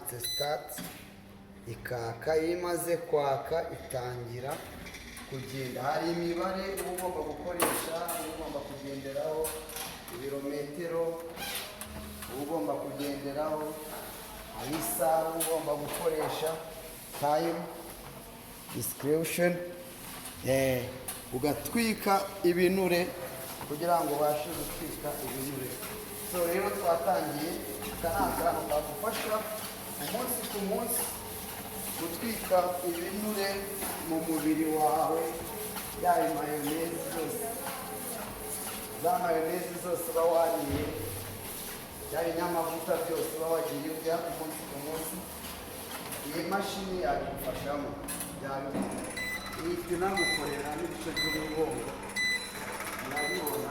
handitse start ikaka. Iyo imaze kwaka itangira kugenda. Hari imibare uba ugomba gukoresha, uba ugomba kugenderaho, ibirometero uba ugomba kugenderaho, hari isaha uba ugomba gukoresha, time description, ugatwika ibinure kugira ngo ubashe gutwika ibinure. So rero twatangiye, aka ni akantu kagufasha umunsi ku munsi gutwika ibinure mu mubiri wawe, yaba mayonezi zose, za mayonezi zose uba wariye, yaba inyamavuta byose uba wagiye urya umunsi ku munsi, iyi mashini yagufashamo. Ihita inagukorera n'ibice by'umugongo, murabibona.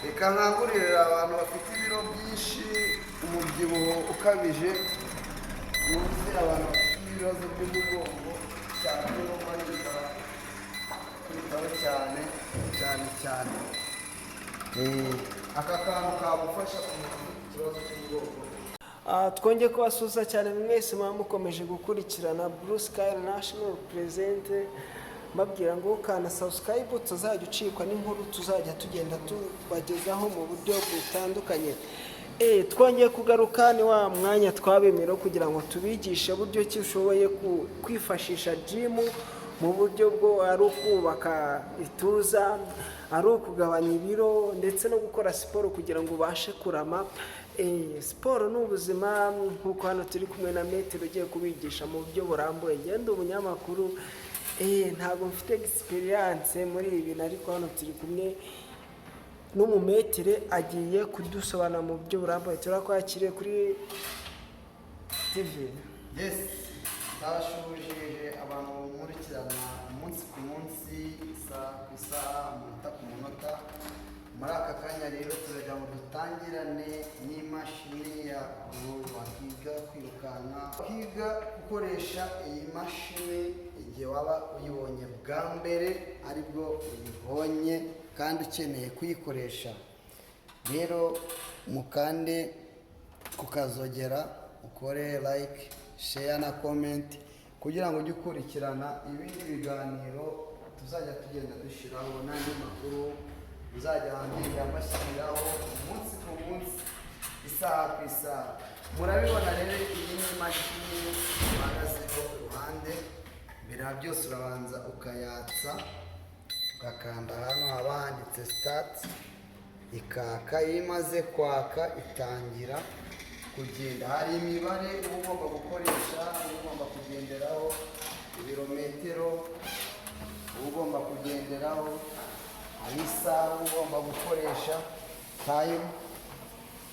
Reka nkangurira abantu bafite ibiro byinshi, umubyibuho ukabije, nuzi abantu bafite ibibazo by'umugongo cyane, no kwitaho cyane cyane. Aka kantu kagufasha kumenya ikibazo cy'umugongo. Twongeye kubasuhuza cyane mwese muba mukomeje gukurikirana Blue Sky National Present, mbabwira ngo kana subscribe tuzajya ucikwa n'inkuru tuzajya tugenda tubagezaho mu buryo butandukanye. Twongeye kugaruka ni wa mwanya twabemera kugira ngo tubigishe buryo ki ushoboye kwifashisha gym mu buryo bwo ari ukubaka ituza, ari ukugabanya ibiro ndetse no gukora siporo kugira ngo ubashe kurama. Siporo ni ubuzima, nk'uko hano turi kumwe na Metero ugiye kubigisha mu buryo burambuye. Ngende umunyamakuru, ntabwo mfite experience muri ibi, ariko hano turi kumwe n'umumetere agiye kudusobanura mu buryo burambuye. Turakwakiriye kuri TV. Yes, ndabashubije abantu nkurikirana umunsi ku munsi, isaha ku isaha, umunota ku munota. Muri aka kanya rero turagira ngo dutangirane n'imashini ya wakiga kwirukanka, wakiga gukoresha iyi mashini igihe waba uyibonye bwa mbere, aribwo uyibonye kandi ukeneye kuyikoresha. Rero mukande kukazogera, ukore like, share na comment kugira ngo ujye ukurikirana ibindi biganiro tuzajya tugenda dushyiraho, n'andi makuru uzajya wangirira amashyiriraho umunsi ku munsi, isaha ku isaha. Murabibona rero, iyi ni imashini ihagazeho iruhande. Mbere ya byose urabanza ukayatsa, ugakanda hano haba handitse start ikaka. Iyo imaze kwaka itangira kugenda. Hari imibare uba ugomba gukoresha, uba ugomba kugenderaho, ibirometero uba ugomba kugenderaho, hari isaha uba ugomba gukoresha, time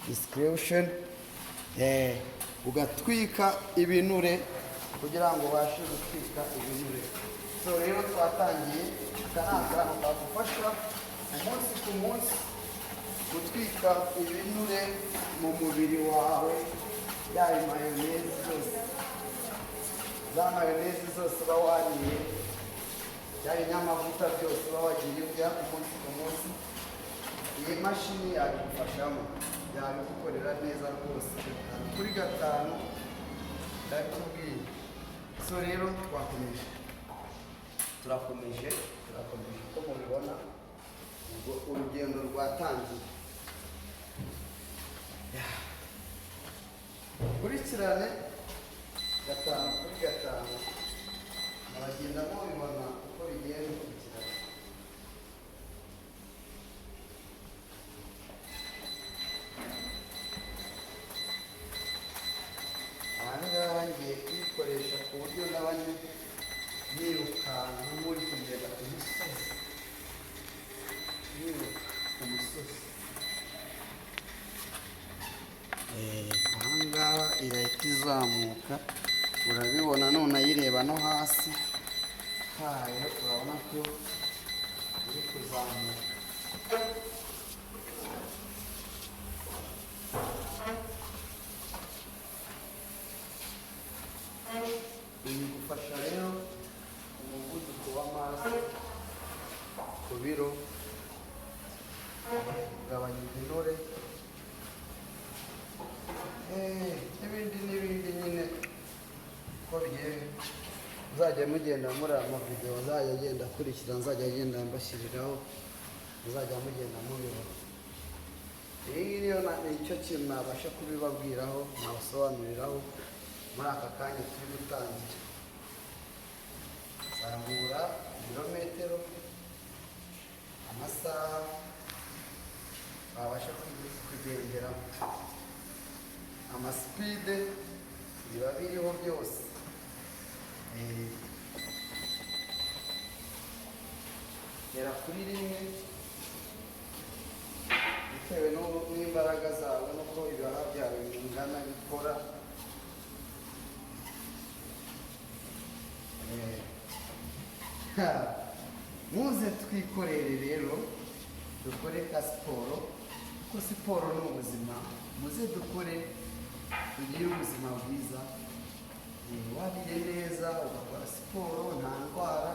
description, ugatwika ibinure kugira ngo ubashe gutwika ibinure. So rero twatangiye, aka ni akantu kagufasha umunsi ku munsi gutwika ibinure mu mubiri wawe, yaba mayonezi zose, za mayonezi zose uba wariye, yaba inyamavuta byose uba wagiye urya umunsi ku munsi. Iyi mashini yagufashamo, yabigukorera neza rwose, 5 kuri 5 ndakubwiye. So rero turakomeje uko mubibona, urugendo rwatangiye. Kurikirane 5 kuri 5, abagenda mubibona uko bigiye bikurikirana. Ahangaha ngiye kuyikoresha ku buryo n'abandi birukanka muri kugenda ku misozi, biruka ku musozi. Ahangaha irahita izamuka, urabibona none ayireba no hasi hayo, urabona ko iri kuzamuka. Ibi gufasha rero umuvuduko w'amaraso ku biro kugabanya ibinure n'ibindi nyine uko bigiye muzajya mugenda muri aya mavidewo azajya agenda akurikira, nzajya agenda mbashyiriraho, muzajya mugenda mubibona. Iyi niyo nicyo kintu nabasha kubibabwiraho, nabasobanuriraho muri aka kanya turi gutangira. Zambura ibirometero, amasaha babasha kugenderamo, amasipide biba biriho byose. Gera kuri rimwe bitewe n'imbaraga zawe nuko ibihaha byawe bingana bikora. Muze twikorere rero dukore ka siporo, kuko siporo ni ubuzima. Muze dukore tugire ubuzima bwiza, wariye neza ugakora siporo nta ndwara.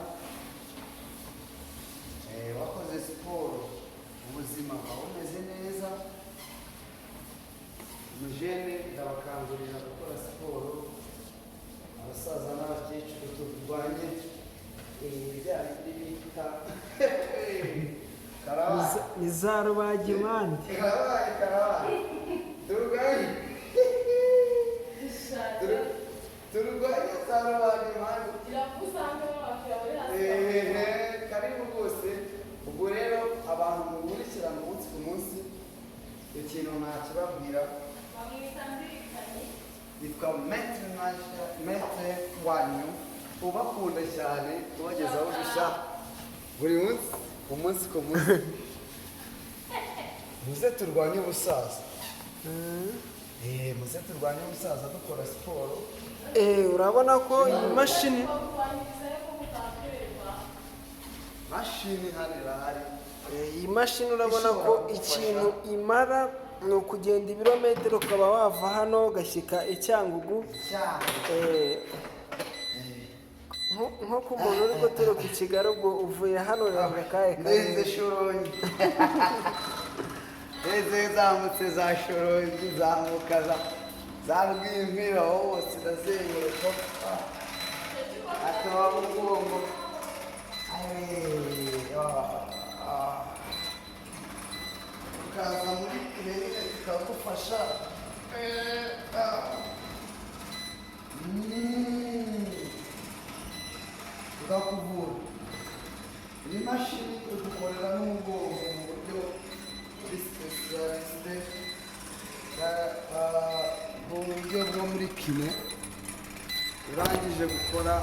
Wakoze siporo ubuzima bwawe bumeze neza. Mujene ndabakangurira gukora siporo, abasaza n'abakecuru turwanye bya bindi bita ni za rubagimpande. Karabaye turwanye za rubagimpande. Karibu rwose. Ubwo rero abantu mukurikirana umunsi ku munsi, ikintu nakibabwira, yitwa Maître wanyu, ubakunda cyane, ubagezaho udushya buri munsi ku munsi. Muze turwanye ubusaza, muze turwanye ubusaza dukora siporo. Urabona ko iyi mashini hano irahari. Iyi mashini urabona ko ikintu imara ni ukugenda ibirometero, ukaba wava hano ugashyika i Cyangugu. Nko ku muntu uri guturuka i Kigali, ubwo uvuye hano urabona kahe Ndenze Shorongi. Ndenze zamutse za Shorongi, zamuka za Rwimpira hose ndazenguruka. Akaba umugongo. Ukaza muri kirenga tukagufasha. Tukakuvura. Iyi mashini igukorera n'umugongo mu buryo buri specialiste, mu buryo bwo muri kine. Urangije gukora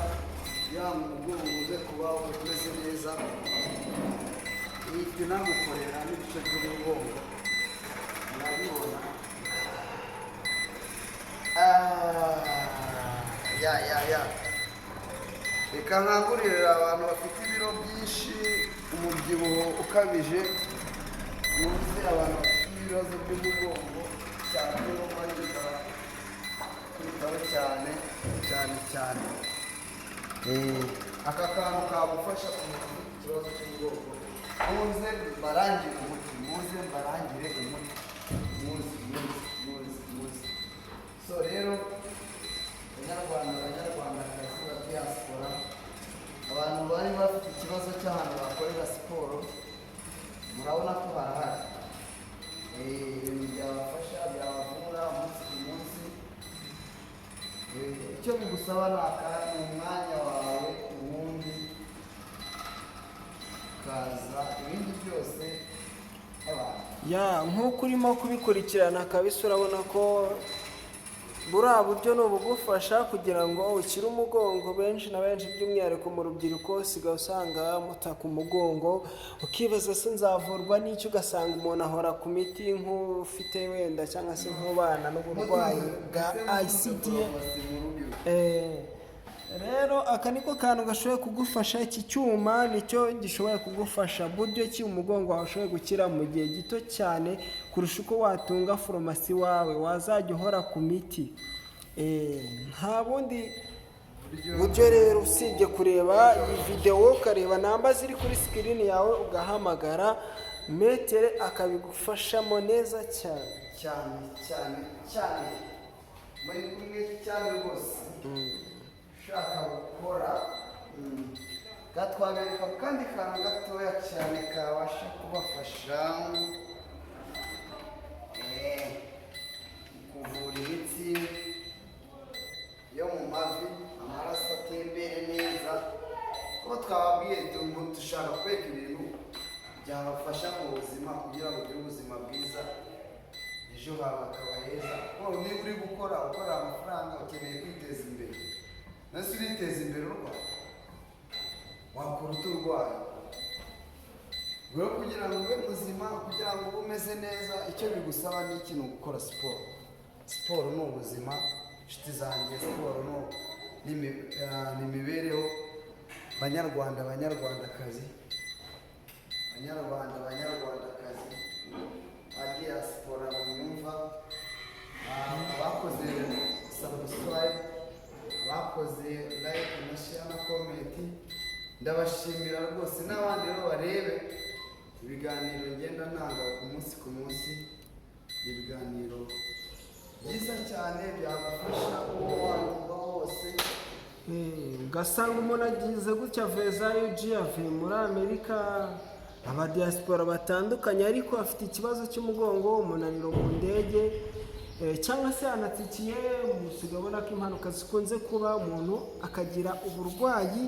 ya mugongo uze kuba umeze neza, ihita inagukorera n'ibice by'umugongo. Murabibona? Reka nkangurira abantu bafite ibiro byinshi, umubyibuho ukabije, muzi abantu bafite ibibazo by'umugongo cyane, nibo bagira kwitaho cyane. Aka kantu kagufasha umuntu ufite ikibazo cy'umugongo. Muze mbarangire umuti, muze. So rero Banyarwandakazi ba diaspora, abantu bari bafite ikibazo cy'ahantu bakorera siporo, murabona ko harahari. Ibintu byabafasha, byabavura umunsi ku munsi. Icyo bigusaba ni umwanya wawe, ubundi ukaza, ibindi byose nk'uko urimo kubikurikirana kabisa, urabona ko buriya buryo ni ubugufasha kugira ngo ukire umugongo. Benshi na benshi by'umwihariko mu rubyiruko usigaye usanga mutaka umugongo, ukibaza se nzavurwa n'icyo, ugasanga umuntu ahora ku miti nk'ufite wenda cyangwa se nk'ubana n'uburwayi bwa ICDA. Rero aka niko kantu gashoboye kugufasha. Iki cyuma nicyo gishoboye kugufasha buryo ki umugongo wawe ushoboye gukira mu gihe gito cyane kurusha uko watunga farumasi wawe, wazajya uhora ku miti. Nta bundi buryo rero usibye kureba iyi videwo, ukareba namba ziri kuri sikirini yawe, ugahamagara metere akabigufashamo neza cyane cyane cyane cyane muri kumwe cyane rwose ushaka gukora gatwabereka kandi kantu gatoya cyane kabasha kubafasha kuvura imitsi yo mu mavi amaraso atembere neza kuko twababwiye dushaka kwereka ibintu byabafasha mu buzima kugira ngo ugire ubuzima bwiza ejo hawe hakaba heza niba uri gukora ukorera amafaranga ukeneye kwiteza imbere nase uriteza imbere urwaye wakora uturwaye rero kugira ngo ube muzima kugira ngo ube umeze neza icyo bigusaba ni ikintu gukora siporo siporo ni ubuzima inshuti zanjye siporo ni imibereho banyarwanda banyarwandakazi banyarwandakazi bagiye siporo bamwumva abakoze subscribe abakoze like na share na comment ndabashimira rwose n'abandi rero barebe ibiganiro ngenda ntanga ku munsi ibiganiro byiza cyane byagufasha uwo wanyumva hose ugasanga umuntu agize gutya vezayo avuye muri Amerika abadiyasipora batandukanye ariko afite ikibazo cy'umugongo umunaniro mu ndege cyangwa se anatsikiye musigabona ko impanuka zikunze kuba umuntu akagira uburwayi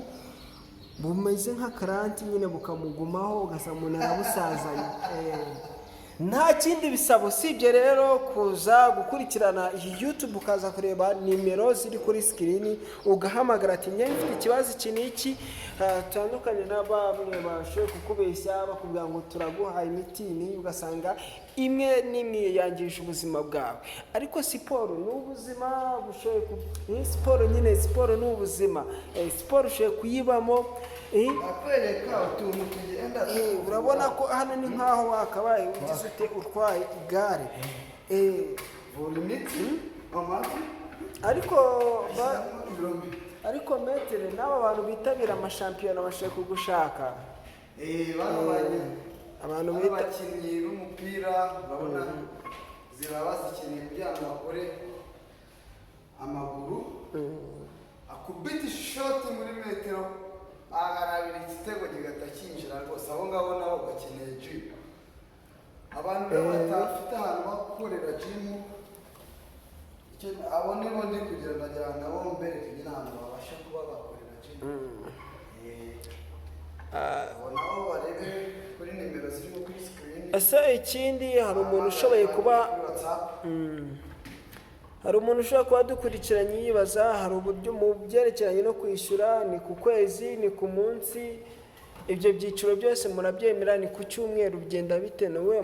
bumeze nk'akaranti nyine bukamugumaho ugasanga umuntu arabusazanye nta kindi bisaba usibye rero kuza gukurikirana iyi YouTube ukaza kureba nimero ziri kuri screen ugahamagara ati njye mfite ikibazo iki n'iki tandukanye na bamwe bashoboye kukubeshya bakubwira ngo turaguha imiti ni ugasanga imwe n'imwe yangije ubuzima bwawe ariko siporo ni ubuzima bushoboye siporo nyine siporo ni ubuzima siporo ushoboye kuyibamo akwereka utuntu tugenda urabona ko hano ni nkaho wakabaye ugize ute utwaye igare ariko metere n'aba bantu bitabira amashampiyona bashaka kugushaka abantu bakinnyi b'umupira urabona ziba bazikeneye kugira ngo bakore amaguru akubita ishoti muri metero agarabira igitego kigahita kinjira rwose abo ngabo nabo bakeneye jimu abantu rero batafite ahantu bakorera jimu abo nibo ndi kugira ngo nagira ngo nabo mbereke nyine ahantu babasha kuba bakorera jimu abo nabo barebe kuri nimero ziri kuri sikirini ese ikindi hari umuntu ushoboye kuba hari umuntu ushobora kuba dukurikiranye yibaza hari uburyo mu byerekeranye no kwishyura ni ku kwezi ni ku munsi ibyo byiciro byose murabyemera ni ku cyumweru bigenda bitewe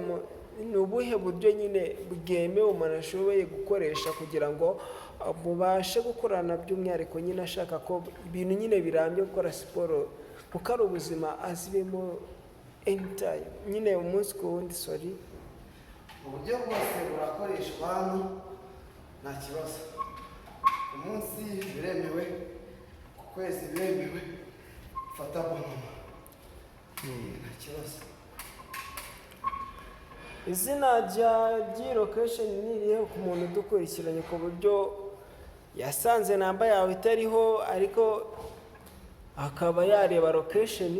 ni ubuhe buryo nyine bwemewe umuntu ashoboye gukoresha kugira ngo mubashe gukorana by'umwihariko nyine ashaka ko ibintu nyine birambye gukora siporo kuko ari ubuzima azibemo anytime nyine umunsi ku wundi uburyo bwose burakoreshwa hano nta kibazo ku munsi biremewe ku kwezi biremewe fata bonoma nta kibazo izina ry'iyi location ni irihe ku muntu udukurikiranye ku buryo yasanze namba yawe itariho ariko akaba yareba location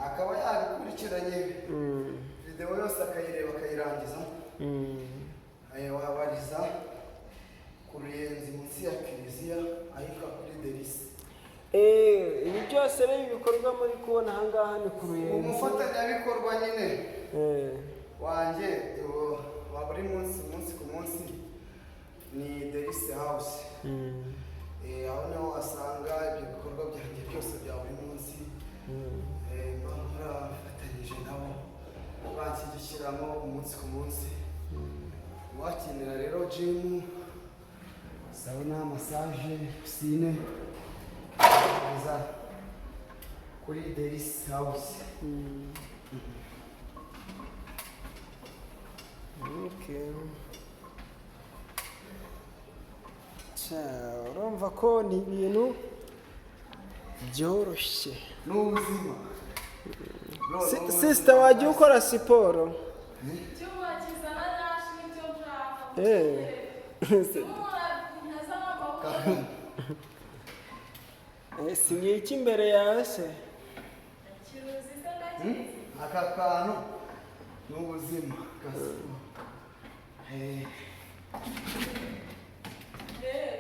akaba yabikurikiranye video yose akayireba akayirangiza wabariza ku Ruyenzi munsi ya Kiliziya ahitwa kuri Delisi ibi byose rero ibikorwa muri kubona ahangaha ni ku Ruyenzi umufatanyabikorwa nyine wanjye wa buri munsi ku munsi ni Delisi House aho niho wasanga ibyo bikorwa byanjye byose bya buri munsi bafatanyije nabo banshyigikiramo umunsi ku munsi wakenera rero jimu sauna massage pisine biza kuri Delisi House urumva ko ni ibintu byoroshye n'ubuzima sisita wajya ukora siporo icyuma kizana nyashi nicyo nshaka. si ngiki imbere yawe se Kiruzi se ndakizi. aka kantu ni ubuzima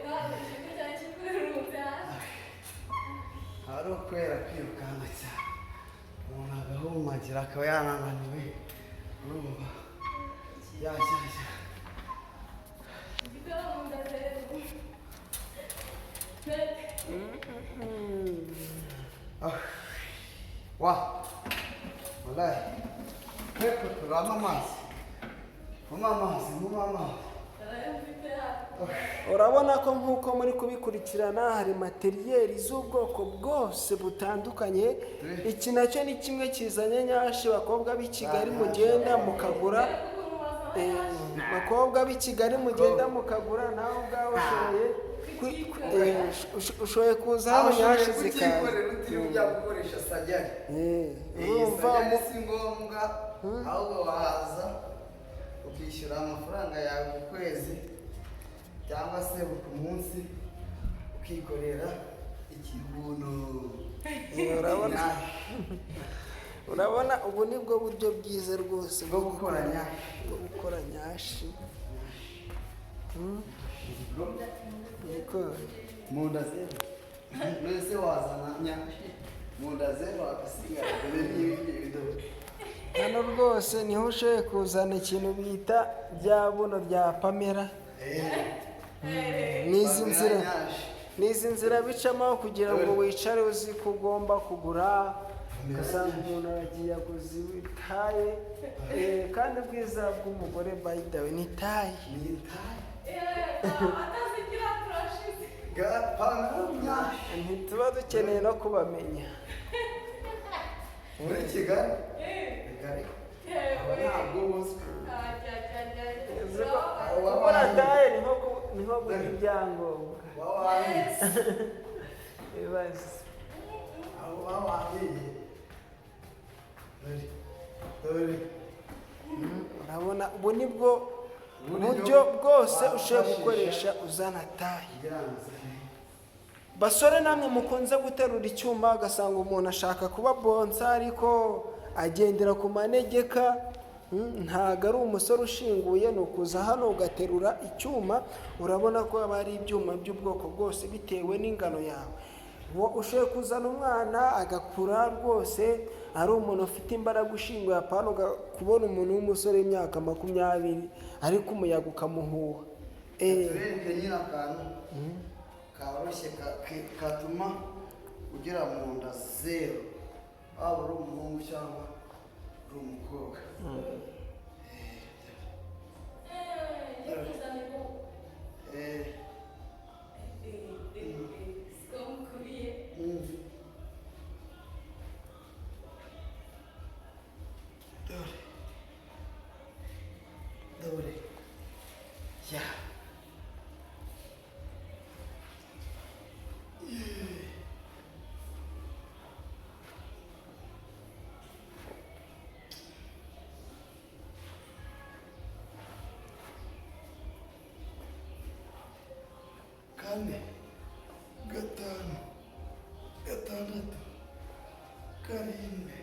Kandi ikigo cyari kikururutse hasi. ari ukwera kwirukanka cyane umuntu agahumagira akaba yanananiwe urumva yashyashya Ifite no mu nda rero. wa wallahi pepe turama amazi muma amazi Mfite hano. urabona ko nk'uko muri kubikurikirana hari materiyeri z'ubwoko bwose butandukanye iki nacyo ni kimwe kizanye nyashi bakobwa b'i Kigali mugenda mukagura bakobwa b'i Kigali mugenda mukagura nawe ubwawe ushoboye kuza hano nyashi zikaza utiriwe gukoresha sajyari urumva sajyari si ngombwa ahubwo waza ukishyura amafaranga yawe ku kwezi cyangwa se ku munsi ukikorera ikibuno urabona ubu ni bwo buryo bwiza rwose bwo gukoranya bwo gukora nyashi mu nda zero mwese wazana nyashi mu nda zero agasigara dore n'ibindi bidodo hano rwose niho ushoboye kuzana ikintu bita bya buno bya pamela n'izi nzira bicamo kugira ngo wicare uzi ko ugomba kugura ugasanga umuntu aragiye aguze itaye kandi ubwiza bw'umugore by the way ni taye Atazigira turashize. ntituba dukeneye no kubamenya muri Kigali ntabwo buzwi kubona taye ni nko guha ibyangombwa ibibazo abo bawahiye dore urabona ubu ni bwo buryo bwose ushobora gukoresha uzana taye basore namwe mukunze guterura icyuma ugasanga umuntu ashaka kuba bonsa ariko agendera ku manegeka ntabwo ari umusore ushinguye ni ukuza hano ugaterura icyuma urabona ko haba hari ibyuma by'ubwoko bwose bitewe n'ingano yawe ushoboye kuzana umwana agakura rwose ari umuntu ufite imbaraga ushinguye apana kubona umuntu w'umusore w'imyaka 20 ariko umuyaga ukamuhuha turebe nyine akantu koroshye katuma ugera mu nda zero waba uri umuhungu cyangwa uri umukobwa dore ya kane gatanu gatandatu karindwi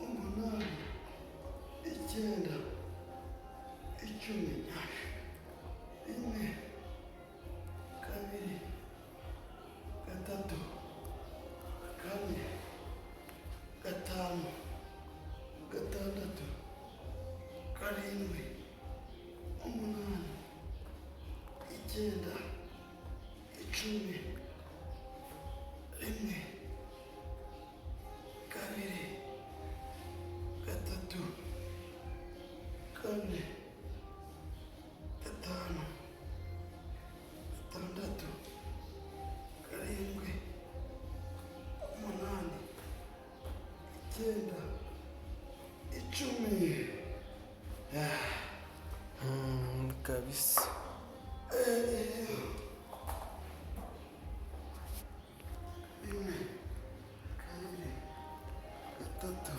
umunani icyenda icumi rimwe kabiri gatatu kane gatanu gatandatu karindwi umunani icyenda icumi rimwe kabiri gatatu kane gatanu gatandatu karindwi umunani icyenda icumi kabisa rimwe kabiri gatatu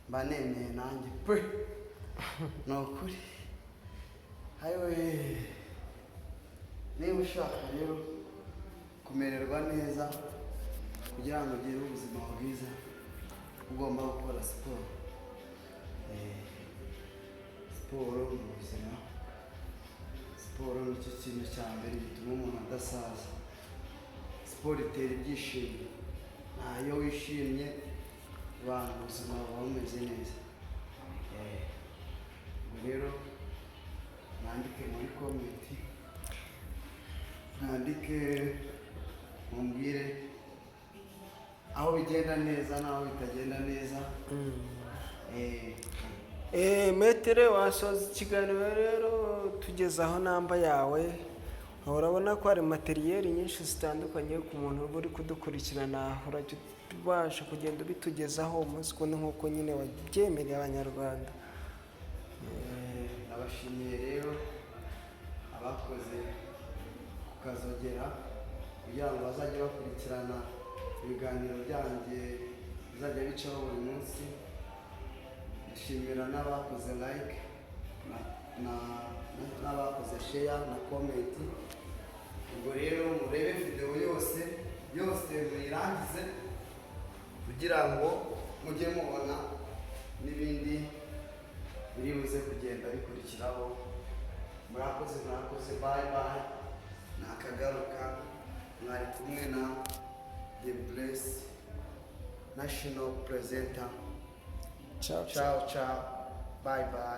mba nemeye nanjye pe ni ukuri hayiwe. Niba ushaka rero kumererwa neza kugira ngo ugire ubuzima bwiza ugomba gukora siporo. Siporo ni ubuzima, siporo nicyo kintu cya mbere gituma umuntu adasaza. Siporo itera ibyishimo, iyo wishimye abantu ubuzima buba bumeze neza. Ubwo rero mwandike muri komenti, mwandike mumbwire aho bigenda neza n'aho bitagenda neza. Metere wasoza ikiganiro rero tugeze aho namba yawe. Urabona ko hari materiyeri nyinshi zitandukanye ku muntu uba uri kudukurikirana, urajya ubasha kugenda ubitugezaho umunsi ku wundi nk'uko nyine wabyemereye abanyarwanda. Nabashimiye rero abakoze kukazogera kugira ngo bazajye bakurikirana ibiganiro byanjye bizajya bicaho buri munsi. Ndashimira n'abakoze like n'abakoze share na comment. Ubwo rero murebe video yose muyirangize kugira ngo mujye mubona n'ibindi biri buze kugenda bikurikiraho. Murakoze, bye bye. Nakagaruka mwari kumwe na The Bless National Presenter. Ciao, bye bye.